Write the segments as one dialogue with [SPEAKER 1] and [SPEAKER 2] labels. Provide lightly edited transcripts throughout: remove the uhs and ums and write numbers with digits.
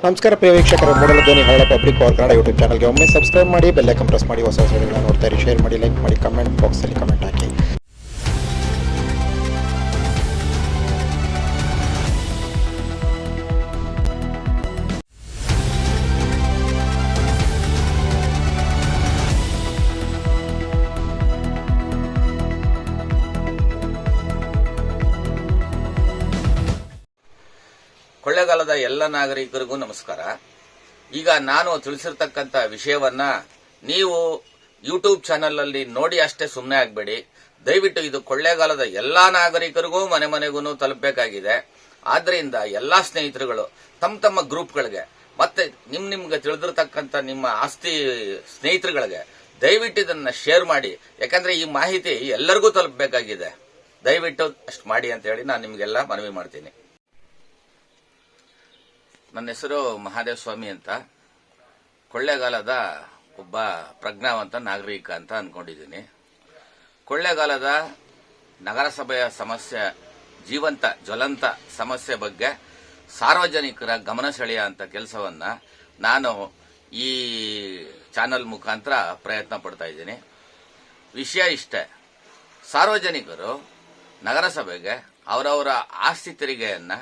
[SPEAKER 1] ನಮಸ್ಕಾರ ಪ್ರಿಯ ವೀಕ್ಷಕರೇ, ಮೂಡಲ ಧ್ವನಿ ಹಳ್ಳ ಪಬ್ಲಿಕ್ ಪವರ್ ಕನ್ನಡ ಯೂಟ್ಯೂಬ್ ಚಾನಲ್ಗೆ ಒಮ್ಮೆ ಸಬ್ಸ್ಕ್ರೈಬ್ ಮಾಡಿ, ಬೆಲ್ ಐಕಾನ್ ಪ್ರೆಸ್ ಮಾಡಿ, ಹೊಸ ವಿಡಿಯೋಗಳನ್ನ ನೋಡ್ತಾ ಇರಿ. ಶೇರ್ ಮಾಡಿ, ಲೈಕ್ ಮಾಡಿ, ಕಮೆಂಟ್ ಬಾಕ್ಸಲ್ಲಿ ಕಮೆಂಟ್ ಹಾಕಿ.
[SPEAKER 2] ಕೊಳ್ಳೇಗಾಲದ ಎಲ್ಲ ನಾಗರಿಕರಿಗೂ ನಮಸ್ಕಾರ. ಈಗ ನಾನು ತಿಳಿಸಿರ್ತಕ್ಕಂಥ ವಿಷಯವನ್ನ ನೀವು ಯೂಟ್ಯೂಬ್ ಚಾನೆಲ್ ಅಲ್ಲಿ ನೋಡಿ ಅಷ್ಟೇ ಸುಮ್ಮನೆ ಆಗಬೇಡಿ. ದಯವಿಟ್ಟು ಇದು ಕೊಳ್ಳೇಗಾಲದ ಎಲ್ಲಾ ನಾಗರಿಕರಿಗೂ ಮನೆ ಮನೆಗೂ ತಲುಪಬೇಕಾಗಿದೆ. ಆದ್ರಿಂದ ಎಲ್ಲಾ ಸ್ನೇಹಿತರುಗಳು ತಮ್ಮ ತಮ್ಮ ಗ್ರೂಪ್ಗಳಿಗೆ ಮತ್ತೆ ನಿಮ್ಗೆ ತಿಳಿದಿರ್ತಕ್ಕಂಥ ನಿಮ್ಮ ಆಸ್ತಿ ಸ್ನೇಹಿತರುಗಳಿಗೆ ದಯವಿಟ್ಟು ಇದನ್ನ ಶೇರ್ ಮಾಡಿ. ಯಾಕಂದ್ರೆ ಈ ಮಾಹಿತಿ ಎಲ್ಲರಿಗೂ ತಲುಪಬೇಕಾಗಿದೆ. ದಯವಿಟ್ಟು ಅಷ್ಟು ಮಾಡಿ ಅಂತ ಹೇಳಿ ನಾನು ನಿಮ್ಗೆಲ್ಲ ಮನವಿ ಮಾಡ್ತೀನಿ. ನನ್ನ ಹೆಸರು ಮಹಾದೇವ ಸ್ವಾಮಿ ಅಂತ, ಕೊಳ್ಳೇಗಾಲದ ಒಬ್ಬ ಪ್ರಜ್ಞಾವಂತ ನಾಗರಿಕ ಅಂತ ಅನ್ಕೊಂಡಿದ್ದೀನಿ. ಕೊಳ್ಳೇಗಾಲದ ನಗರಸಭೆಯ ಸಮಸ್ಯೆ, ಜೀವಂತ ಜ್ವಲಂತ ಸಮಸ್ಯೆ ಬಗ್ಗೆ ಸಾರ್ವಜನಿಕರ ಗಮನ ಸೆಳೆಯುವಂತ ಕೆಲಸವನ್ನ ನಾನು ಈ ಚಾನೆಲ್ ಮುಖಾಂತರ ಪ್ರಯತ್ನ ಪಡ್ತಾ ಇದ್ದೀನಿ. ವಿಷಯ ಇಷ್ಟೇ, ಸಾರ್ವಜನಿಕರು ನಗರಸಭೆಗೆ ಅವರವರ ಆಸ್ತಿ ತೆರಿಗೆಯನ್ನ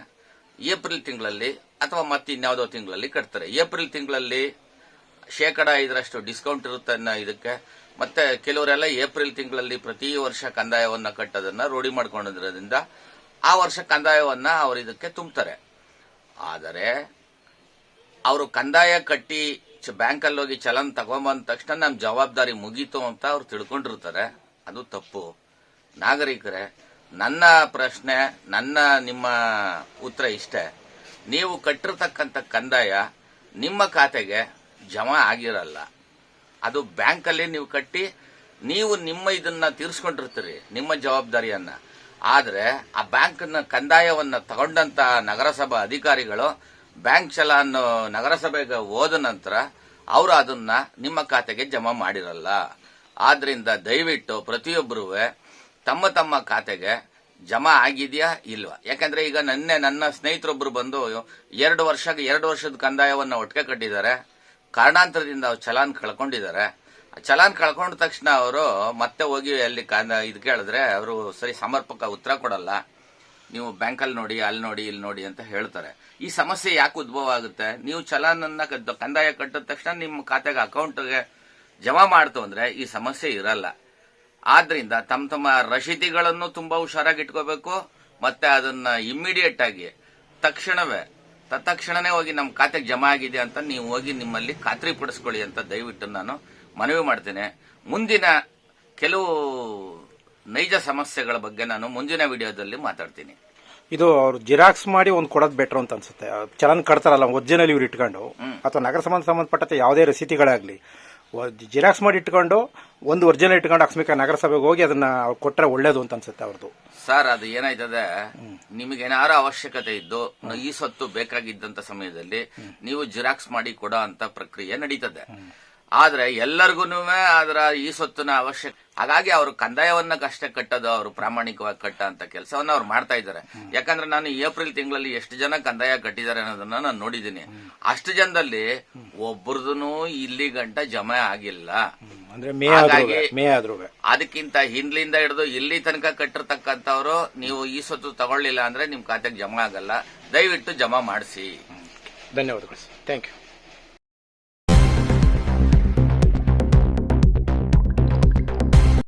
[SPEAKER 2] ಏಪ್ರಿಲ್ ತಿಂಗಳಲ್ಲಿ ಅಥವಾ ಮತ್ತಿನ್ಯಾವುದೋ ತಿಂಗಳಲ್ಲಿ ಕಟ್ತಾರೆ. ಏಪ್ರಿಲ್ ತಿಂಗಳಲ್ಲಿ 5% ಡಿಸ್ಕೌಂಟ್ ಇರುತ್ತೆ ಇದಕ್ಕೆ. ಮತ್ತೆ ಕೆಲವರೆಲ್ಲ ಏಪ್ರಿಲ್ ತಿಂಗಳಲ್ಲಿ ಪ್ರತಿ ವರ್ಷ ಕಂದಾಯವನ್ನ ಕಟ್ಟೋದನ್ನ ರೂಢಿ ಮಾಡ್ಕೊಂಡಿರೋದ್ರಿಂದ ಆ ವರ್ಷ ಕಂದಾಯವನ್ನ ಅವರು ಇದಕ್ಕೆ ತುಂಬ್ತಾರೆ. ಆದರೆ ಅವರು ಕಂದಾಯ ಕಟ್ಟಿ ಬ್ಯಾಂಕಲ್ಲಿ ಹೋಗಿ ಚಲನ್ ತಗೊಂಬಂದ ತಕ್ಷಣ ನಮ್ಮ ಜವಾಬ್ದಾರಿ ಮುಗೀತು ಅಂತ ಅವ್ರು ತಿಳ್ಕೊಂಡಿರ್ತಾರೆ. ಅದು ತಪ್ಪು. ನಾಗರಿಕರೇ, ನನ್ನ ಪ್ರಶ್ನೆ, ನಿಮ್ಮ ಉತ್ತರ ಇಷ್ಟೇ. ನೀವು ಕಟ್ಟಿರ್ತಕ್ಕಂಥ ಕಂದಾಯ ನಿಮ್ಮ ಖಾತೆಗೆ ಜಮಾ ಆಗಿರಲ್ಲ. ಅದು ಬ್ಯಾಂಕಲ್ಲಿ ನೀವು ಕಟ್ಟಿ ನೀವು ಇದನ್ನ ತೀರಿಸ್ಕೊಂಡಿರ್ತೀರಿ, ನಿಮ್ಮ ಜವಾಬ್ದಾರಿಯನ್ನ. ಆದ್ರೆ ಆ ಬ್ಯಾಂಕ್ನ ಕಂದಾಯವನ್ನ ತಗೊಂಡಂತ ನಗರಸಭಾ ಅಧಿಕಾರಿಗಳು ಬ್ಯಾಂಕ್ ಚಲಾನ್ ನಗರಸಭೆಗೆ ಹೋದ ನಂತರ ಅವರು ಅದನ್ನ ನಿಮ್ಮ ಖಾತೆಗೆ ಜಮಾ ಮಾಡಿರಲ್ಲ. ಆದ್ರಿಂದ ದಯವಿಟ್ಟು ಪ್ರತಿಯೊಬ್ಬರೂ ತಮ್ಮ ತಮ್ಮ ಖಾತೆಗೆ ಜಮಾ ಆಗಿದೆಯಾ ಇಲ್ವಾ. ಯಾಕಂದ್ರೆ ಈಗ ನನ್ನ ಸ್ನೇಹಿತರೊಬ್ರು ಬಂದು 2 ವರ್ಷದ ಕಂದಾಯವನ್ನ ಒಟ್ಟಿಗೆ ಕಟ್ಟಿದ್ದಾರೆ. ಕಾರಣಾಂತರದಿಂದ ಅವ್ರು ಚಲಾನ್ ಕಳ್ಕೊಂಡಿದ್ದಾರೆ. ಚಲಾನ್ ಕಳ್ಕೊಂಡ ತಕ್ಷಣ ಅವರು ಮತ್ತೆ ಹೋಗಿ ಅಲ್ಲಿ ಇದು ಕೇಳಿದ್ರೆ ಅವರು ಸರಿ ಸಮರ್ಪಕ ಉತ್ತರ ಕೊಡಲ್ಲ. ನೀವು ಬ್ಯಾಂಕಲ್ಲಿ ನೋಡಿ, ಅಲ್ಲಿ ನೋಡಿ, ಇಲ್ಲಿ ನೋಡಿ ಅಂತ ಹೇಳ್ತಾರೆ. ಈ ಸಮಸ್ಯೆ ಯಾಕೆ ಉದ್ಭವ ಆಗುತ್ತೆ? ನೀವು ಚಲಾನ್ ಅನ್ನ ಕಂದಾಯ ಕಟ್ಟಿದ ತಕ್ಷಣ ನಿಮ್ಮ ಖಾತೆಗೆ ಅಕೌಂಟ್ಗೆ ಜಮಾ ಮಾಡ್ತು ಅಂದ್ರೆ ಈ ಸಮಸ್ಯೆ ಇರಲ್ಲ. ಆದ್ರಿಂದ ತಮ್ಮ ರಶೀದಿಗಳನ್ನು ತುಂಬಾ ಹುಷಾರಾಗಿ ಇಟ್ಕೋಬೇಕು. ಮತ್ತೆ ಅದನ್ನ ಇಮ್ಮಿಡಿಯೇಟ್ ಆಗಿ ತತ್ಕ್ಷಣನೇ ಹೋಗಿ ನಮ್ಮ ಖಾತೆಗೆ ಜಮಾ ಆಗಿದೆ ಅಂತ ನೀವು ಹೋಗಿ ನಿಮ್ಮಲ್ಲಿ ಖಾತ್ರಿ ಪಡಿಸ್ಕೊಳ್ಳಿ ಅಂತ ದಯವಿಟ್ಟು ನಾನು ಮನವಿ ಮಾಡ್ತೇನೆ. ಮುಂದಿನ ಕೆಲವು ನೈಜ ಸಮಸ್ಯೆಗಳ ಬಗ್ಗೆ ನಾನು ಮುಂದಿನ ವಿಡಿಯೋದಲ್ಲಿ ಮಾತಾಡ್ತೀನಿ.
[SPEAKER 1] ಇದು ಅವ್ರು ಜಿರಾಕ್ಸ್ ಮಾಡಿ ಒಂದು ಕೊಡೋದು ಬೆಟರ್ ಅಂತ ಅನ್ಸುತ್ತೆ. ಚಲನ್ ಕಟ್ತಾರಲ್ಲ ಒರಿಜಿನಲ್ ಇವ್ರು ಇಟ್ಕೊಂಡು, ಅಥವಾ ನಗರ ಸಂಬಂಧಪಟ್ಟಂತೆ ಯಾವುದೇ ರಸೀತಿಗಳಾಗ್ಲಿ ಜಿರಾಕ್ಸ್ ಮಾಡಿ ಇಟ್ಕೊಂಡು ಒಂದು ಒರಿಜಿನಲ್ ಇಟ್ಕೊಂಡು ಅಕಸ್ಮಿಕ ನಗರಸಭೆಗೆ ಹೋಗಿ ಅದನ್ನ ಕೊಟ್ಟರೆ ಒಳ್ಳೇದು ಅಂತ ಅನ್ಸುತ್ತೆ ಅವ್ರದ್ದು.
[SPEAKER 2] ಸರ್, ಅದು ಏನಾಯ್ತದೆ, ನಿಮಗೇನಾರ ಅವಶ್ಯಕತೆ ಇದ್ದು ಈ ಸೊತ್ತು ಬೇಕಾಗಿದ್ದಂತ ಸಮಯದಲ್ಲಿ ನೀವು ಜಿರಾಕ್ಸ್ ಮಾಡಿ ಕೊಡೋ ಅಂತ ಪ್ರಕ್ರಿಯೆ ನಡೀತದೆ. ಆದ್ರೆ ಎಲ್ಲರಿಗೂ ಅದರ ಈ ಸೊತ್ತಿನ ಅವಶ್ಯಕ, ಹಾಗಾಗಿ ಅವರು ಕಂದಾಯವನ್ನ ಅಷ್ಟೇ ಕಟ್ಟೋದು, ಅವರು ಪ್ರಾಮಾಣಿಕವಾಗಿ ಕಟ್ಟ ಅಂತ ಕೆಲಸವನ್ನ ಅವ್ರು ಮಾಡ್ತಾ ಇದ್ದಾರೆ. ಯಾಕಂದ್ರೆ ನಾನು ಏಪ್ರಿಲ್ ತಿಂಗಳಲ್ಲಿ ಎಷ್ಟು ಜನ ಕಂದಾಯ ಕಟ್ಟಿದ್ದಾರೆ ಅನ್ನೋದನ್ನ ನಾನು ನೋಡಿದ್ದೀನಿ. ಅಷ್ಟು ಜನದಲ್ಲಿ ಒಬ್ಬರದೂ ಇಲ್ಲಿ ಗಂಟ ಜಮಾ ಆಗಿಲ್ಲ. ಅದಕ್ಕಿಂತ ಹಿಂದ್ಲಿಂದ ಹಿಡಿದು ಇಲ್ಲಿ ತನಕ ಕಟ್ಟಿರ್ತಕ್ಕಂಥವ್ರು ನೀವು ಈ ಸೊತ್ತು ತಗೊಳ್ಳಿಲ್ಲ ಅಂದ್ರೆ ನಿಮ್ ಖಾತೆಗೆ ಜಮಾ ಆಗಲ್ಲ. ದಯವಿಟ್ಟು ಜಮಾ ಮಾಡಿಸಿ.
[SPEAKER 1] ಧನ್ಯವಾದಗಳು. Thank you.